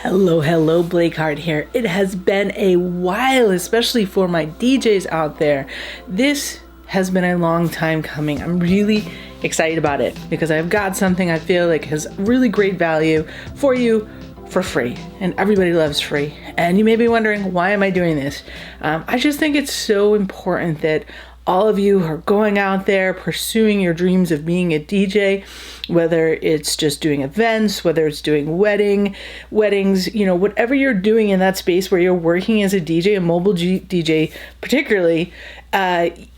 Hello, Blake Hart here. It has been a while, especially for my DJs out there. This has been a long time coming. I'm really excited about it because I've got something I feel like has really great value for you for free, and everybody loves free. And you may be wondering, why am I doing this? I just think it's so important that all of you are going out there pursuing your dreams of being a DJ, whether it's just doing events, whether it's doing weddings, whatever you're doing in that space where you're working as a DJ, a mobile DJ particularly,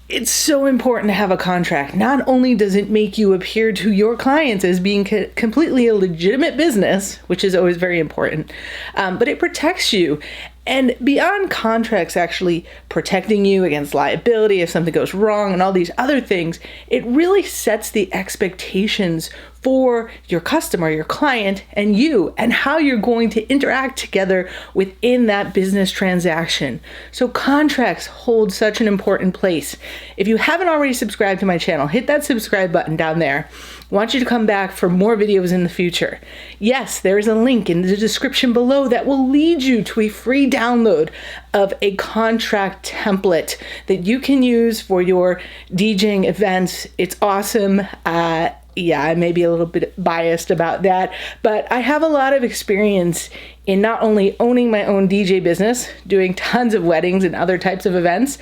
it's so important to have a contract. Not only does it make you appear to your clients as being completely a legitimate business, which is always very important, but it protects you. And beyond contracts actually protecting you against liability if something goes wrong and all these other things, it really sets the expectations for your customer, your client, and you, and how you're going to interact together within that business transaction. So contracts hold such an important place. If you haven't already subscribed to my channel, hit that subscribe button down there. I want you to come back for more videos in the future. Yes, there is a link in the description below that will lead you to a free download of a contract template that you can use for your DJing events. It's awesome. Yeah, I may be a little bit biased about that, but I have a lot of experience in not only owning my own DJ business, doing tons of weddings and other types of events,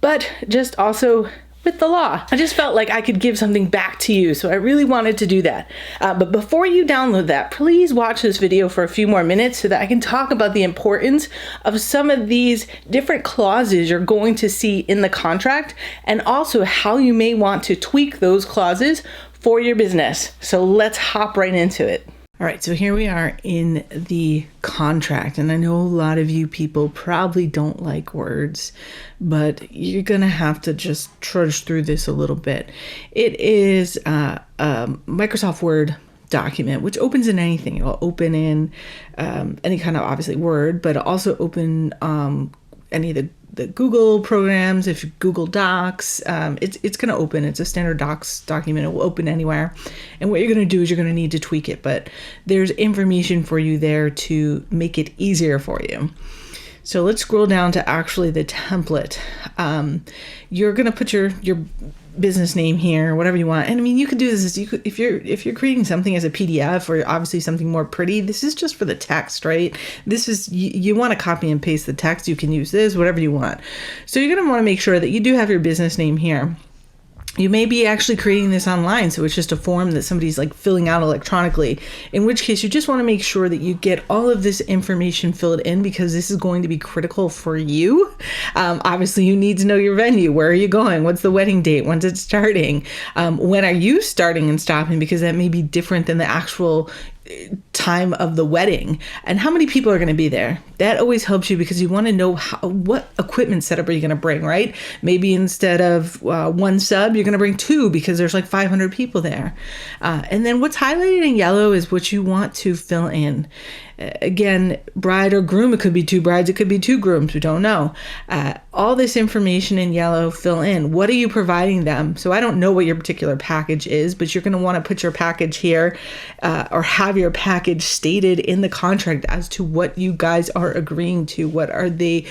but just also with the law. I just felt like I could give something back to you, so I really wanted to do that. But before you download that, please watch this video for a few more minutes so that I can talk about the importance of some of these different clauses you're going to see in the contract, and also how you may want to tweak those clauses for your business. So let's hop right into it. All right, so here we are in the contract, and I know a lot of you people probably don't like words, but you're gonna have to just trudge through this a little bit. It is a Microsoft Word document, which opens in anything. It'll open in any kind of, obviously, Word, but also open any of the Google programs. If Google Docs, it's going to open. It's a standard Docs document. It will open anywhere. And what you're going to do is you're going to need to tweak it, but there's information for you there to make it easier for you. So let's scroll down to actually the template. You're going to put your business name here, whatever you want. And I mean, you could do this if you're creating something as a PDF or obviously something more pretty. This is just for the text, right? This is, you want to copy and paste the text. You can use this, whatever you want. So you're going to want to make sure that you do have your business name here. You may be actually creating this online, so it's just a form that somebody's like filling out electronically, in which case you just want to make sure that you get all of this information filled in, because this is going to be critical for you. Obviously, you need to know your venue. Where are you going? What's the wedding date? When's it starting? When are you starting and stopping? Because that may be different than the actual time of the wedding, and how many people are going to be there. That always helps you, because you want to know what equipment setup are you going to bring, right? Maybe instead of one sub, you're going to bring two, because there's like 500 people there. And then what's highlighted in yellow is what you want to fill in. Again, bride or groom, it could be two brides, it could be two grooms, we don't know. All this information in yellow, fill in. What are you providing them? So I don't know what your particular package is, but you're going to want to put your package here, or have your package stated in the contract as to what you guys are agreeing to. What are they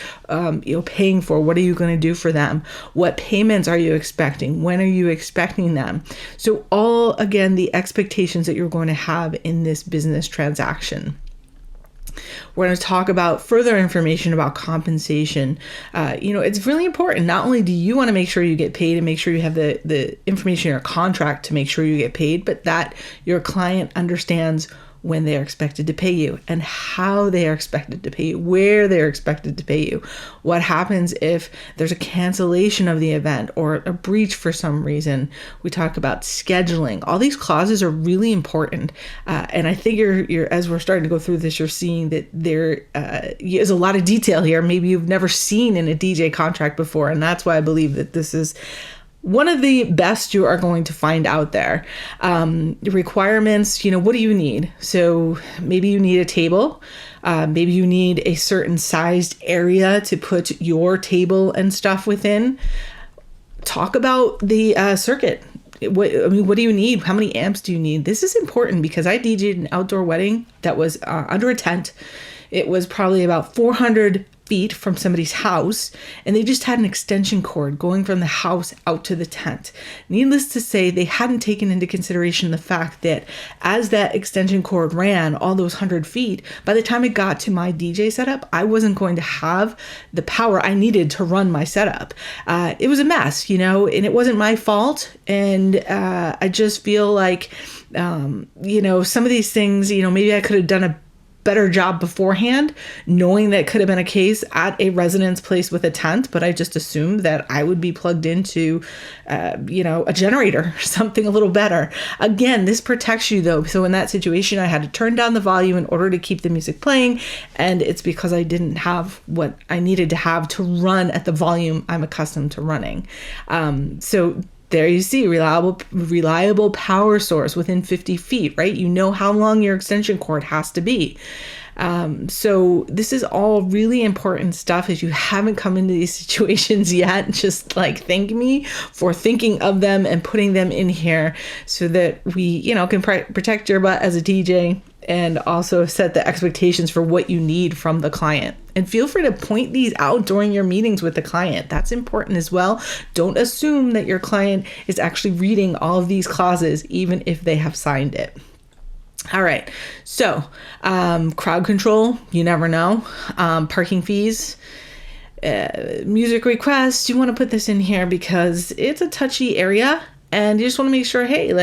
paying for? What are you going to do for them? What payments are you expecting? When are you expecting them? So all, again, the expectations that you're going to have in this business transaction. We're going to talk about further information about compensation. It's really important. Not only do you want to make sure you get paid and make sure you have the information in your contract to make sure you get paid, but that your client understands when they are expected to pay you and how they are expected to pay you, where they're expected to pay you, what happens if there's a cancellation of the event or a breach for some reason. We talk about scheduling. All these clauses are really important. And I think you're as we're starting to go through this, you're seeing that there is a lot of detail here. Maybe you've never seen in a DJ contract before. And that's why I believe that this is one of the best you are going to find out there. Requirements, what do you need? So maybe you need a table. Maybe you need a certain sized area to put your table and stuff within. Talk about the circuit. What do you need? How many amps do you need? This is important because I DJ'd an outdoor wedding that was under a tent. It was probably about 400 feet from somebody's house, and they just had an extension cord going from the house out to the tent. Needless to say, they hadn't taken into consideration the fact that as that extension cord ran all those 100 feet, by the time it got to my DJ setup, I wasn't going to have the power I needed to run my setup. It was a mess, and it wasn't my fault. And I just feel like, some of these things, maybe I could have done a better job beforehand, knowing that could have been a case at a residence place with a tent, but I just assumed that I would be plugged into, a generator or something a little better. Again, this protects you though. So in that situation, I had to turn down the volume in order to keep the music playing, and it's because I didn't have what I needed to have to run at the volume I'm accustomed to running. So there you see, reliable power source within 50 feet, right? You know how long your extension cord has to be. So this is all really important stuff. If you haven't come into these situations yet, just thank me for thinking of them and putting them in here so that we, can protect your butt as a DJ and also set the expectations for what you need from the client. And feel free to point these out during your meetings with the client. That's important as well. Don't assume that your client is actually reading all of these clauses, even if they have signed it. All right. So, crowd control, you never know. Parking fees, music requests, you want to put this in here because it's a touchy area. And you just want to make sure, hey,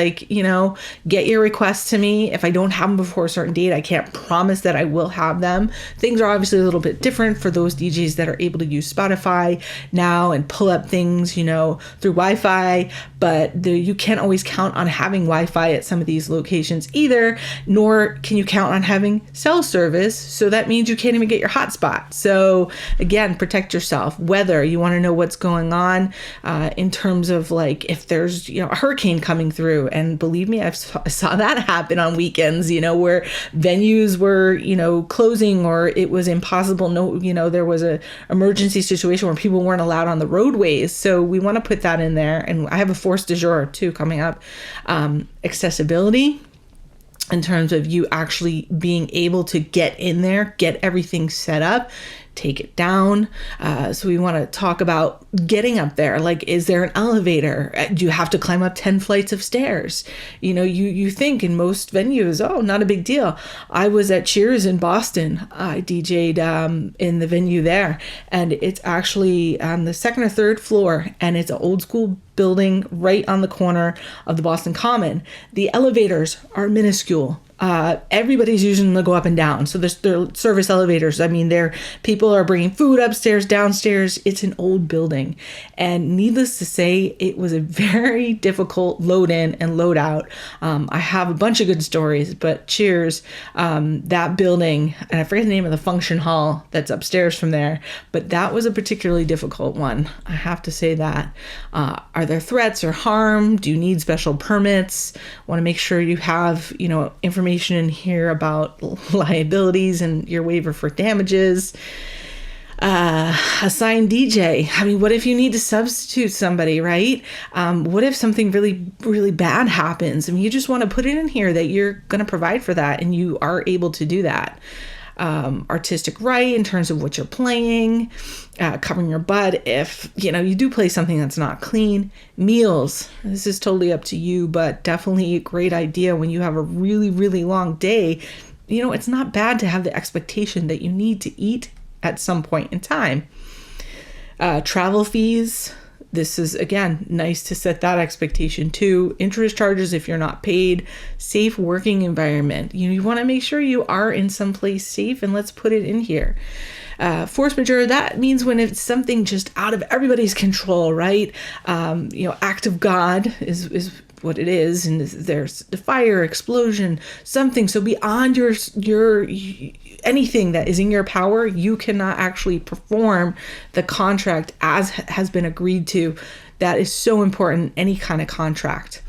get your requests to me. If I don't have them before a certain date, I can't promise that I will have them. Things are obviously a little bit different for those DJs that are able to use Spotify now and pull up things, through Wi-Fi. But you can't always count on having Wi-Fi at some of these locations either, nor can you count on having cell service. So that means you can't even get your hotspot. So again, protect yourself. Whether you want to know what's going on in terms of if there's a hurricane coming through. And believe me, I saw that happen on weekends, where venues were, closing, or it was impossible. There was a emergency situation where people weren't allowed on the roadways. So we want to put that in there. And I have a force de jour too coming up. Accessibility, in terms of you actually being able to get in there, get everything set up, take it down. So we want to talk about getting up there. Is there an elevator? Do you have to climb up 10 flights of stairs? You think in most venues, oh, not a big deal. I was at Cheers in Boston. I DJ'd in the venue there, and it's actually on the second or third floor, and it's an old school building right on the corner of the Boston Common. The elevators are minuscule. Everybody's using them to go up and down. So they're service elevators. People are bringing food upstairs, downstairs. It's an old building. And needless to say, it was a very difficult load in and load out. I have a bunch of good stories, but Cheers, that building, and I forget the name of the function hall that's upstairs from there, but that was a particularly difficult one. I have to say that. Are there threats or harm? Do you need special permits? Want to make sure you have, information in here about liabilities and your waiver for damages. Assigned DJ. What if you need to substitute somebody, right? What if something really, really bad happens? You just want to put it in here that you're going to provide for that, and you are able to do that. Artistic right in terms of what you're playing, covering your butt if you do play something that's not clean. Meals, this is totally up to you, but definitely a great idea when you have a really, really long day. It's not bad to have the expectation that you need to eat at some point in time. Travel fees, this is, again, nice to set that expectation too. Interest charges if you're not paid. Safe working environment. You want to make sure you are in some place safe, and let's put it in here. Force majeure, that means when it's something just out of everybody's control, right? Act of God is what it is, and there's the fire, explosion, something. So beyond your anything that is in your power, you cannot actually perform the contract as has been agreed to. That is so important, any kind of contract.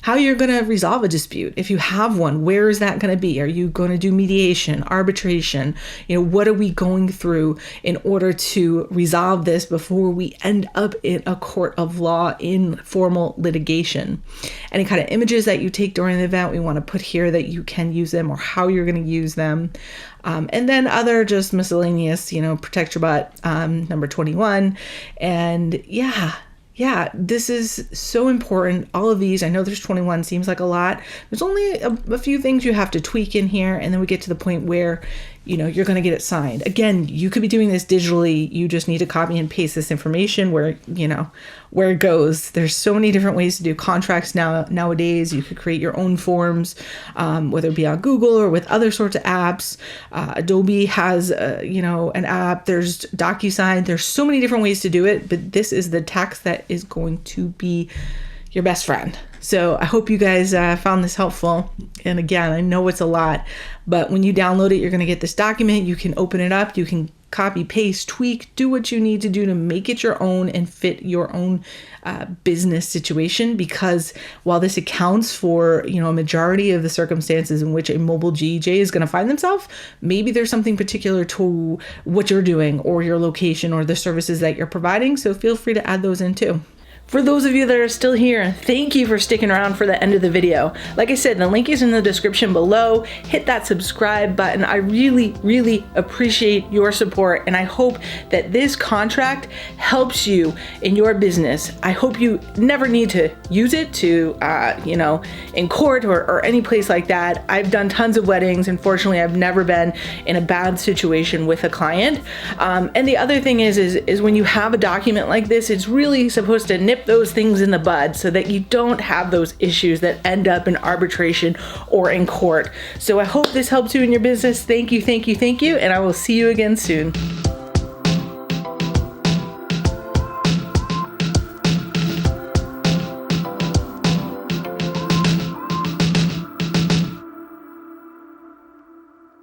how you're going to resolve a dispute. If you have one, where is that going to be? Are you going to do mediation, arbitration? What are we going through in order to resolve this before we end up in a court of law in formal litigation? Any kind of images that you take during the event, we want to put here that you can use them or how you're going to use them. And then other just miscellaneous, protect your butt, number 21. And yeah, this is so important. All of these, I know there's 21, seems like a lot. There's only a few things you have to tweak in here. And then we get to the point where, you're going to get it signed. Again, you could be doing this digitally. You just need to copy and paste this information where it goes. There's so many different ways to do contracts nowadays. You could create your own forms, whether it be on Google or with other sorts of apps. Adobe has, an app. There's DocuSign. There's so many different ways to do it, but this is the tax that is going to be your best friend. So I hope you guys found this helpful. And again, I know it's a lot, but when you download it, you're going to get this document. You can open it up. You can copy, paste, tweak, do what you need to do to make it your own and fit your own business situation. Because while this accounts for, a majority of the circumstances in which a mobile GEJ is going to find themselves, maybe there's something particular to what you're doing or your location or the services that you're providing. So feel free to add those in too. For those of you that are still here, thank you for sticking around for the end of the video. Like I said, the link is in the description below. Hit that subscribe button. I really, really appreciate your support, and I hope that this contract helps you in your business. I hope you never need to use it to, in court or any place like that. I've done tons of weddings. Unfortunately, I've never been in a bad situation with a client. And the other thing is when you have a document like this, it's really supposed to nip those things in the bud so that you don't have those issues that end up in arbitration or in court. So I hope this helps you in your business. Thank you, and I will see you again soon.